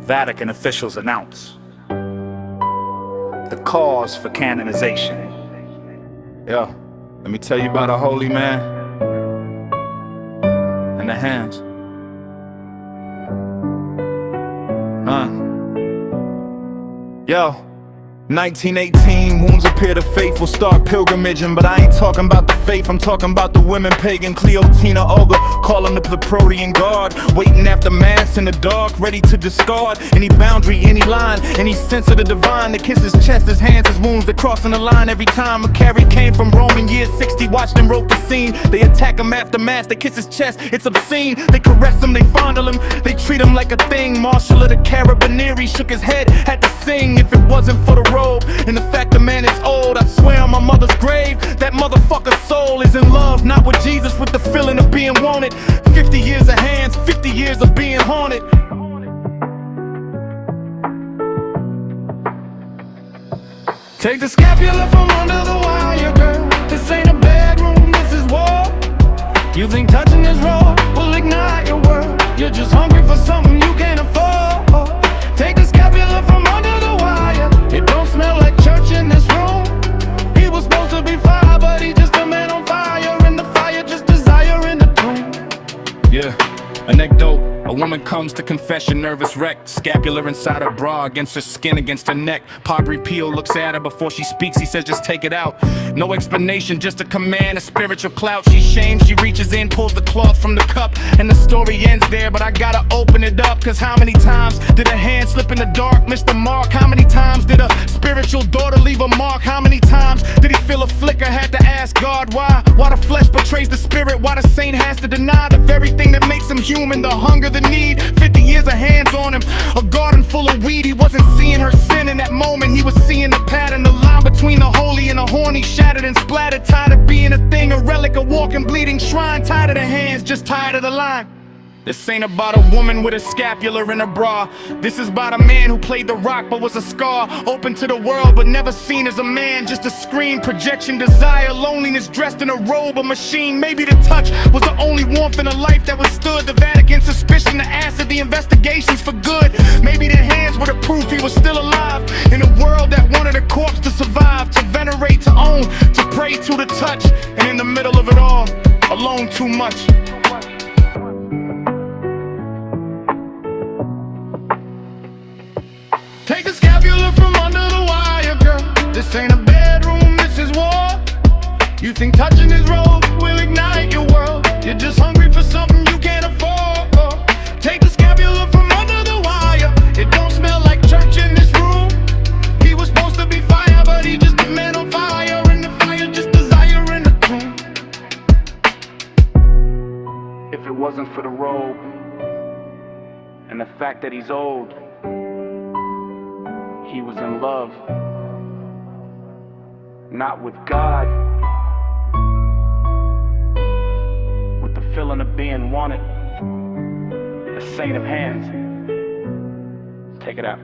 Vatican officials announce the cause for canonization. Yo, let me tell you about a holy man and the hands. Yo, 1918, wounds appear to faithful, start pilgrimaging. But I ain't talking about the faith, I'm talking about the women pagan. Cleonice, Olga, calling the Praetorian Guard, waiting after mass in the dark, ready to discard any boundary, any line, any sense of the divine. That kiss his chest, his hands, his wounds, they're crossing the line every time. Maccari came from Rome in year 60, watched and wrote the scene. They attack him after mass, they kiss his chest, it's obscene. They caress him, they fondle him, they treat him like a thing. Marshal of the Carabinieri shook his head, had to sing. If it wasn't for the robe and the fact the man is old, I swear on my mother's grave, that motherfucker's soul is in love, not with Jesus, with the feeling of being wanted. 50 years of hands, 50 years of being haunted. Take the scapula from under the wire, girl. This ain't a bedroom, this is war. You think touching this robe will ignite your world? You're just hungry for something you can't afford. Take the scapula from under the wire. It don't smell like church in this room. He was supposed to be fire, but he just a man on fire. And the fire just desire in the tomb. Yeah, anecdote. A woman comes to confession, nervous wreck, scapular inside her bra, against her skin, against her neck. Padre Pio looks at her before she speaks, he says just take it out. No explanation, just a command, a spiritual clout. She's shamed, she reaches in, pulls the cloth from the cup, and the story ends there, but I gotta open it up. Cause how many times did a hand slip in the dark, miss the mark? How many times did a spiritual daughter leave a mark? How many times did he feel a flicker, had to ask God why? Why the flesh betrays the spirit, why the saint has to deny the very thing that makes him human, the hunger, the need. 50 years of hands on him, a garden full of weed. He wasn't seeing her sin in that moment, he was seeing the pattern. The line between the holy and the horny, shattered and splattered. Tired of being a thing, a relic, a walking, bleeding shrine. Tired of the hands, just tired of the line. This ain't about a woman with a scapular in her bra. This is about a man who played the rock but was a scar. Open to the world but never seen as a man. Just a screen, projection, desire, loneliness, dressed in a robe, a machine. Maybe the touch was the only warmth in a life that withstood the Vatican suspicion, the acid, the investigations for good. Maybe the hands were the proof he was still alive, in a world that wanted a corpse to survive, to venerate, to own, to pray to, the touch. And in the middle of it all, alone too much. Take the scapula from under the wire, girl. This ain't a bedroom, this is war. You think touching this robe will ignite your world? You're just hungry for something you can't afford. Take the scapula from under the wire. It don't smell like church in this room. He was supposed to be fire, but he just a man on fire. And the fire just desire in the tomb. If it wasn't for the robe and the fact that he's old, he was in love, not with God, with the feeling of being wanted, the saint of hands. Take it out.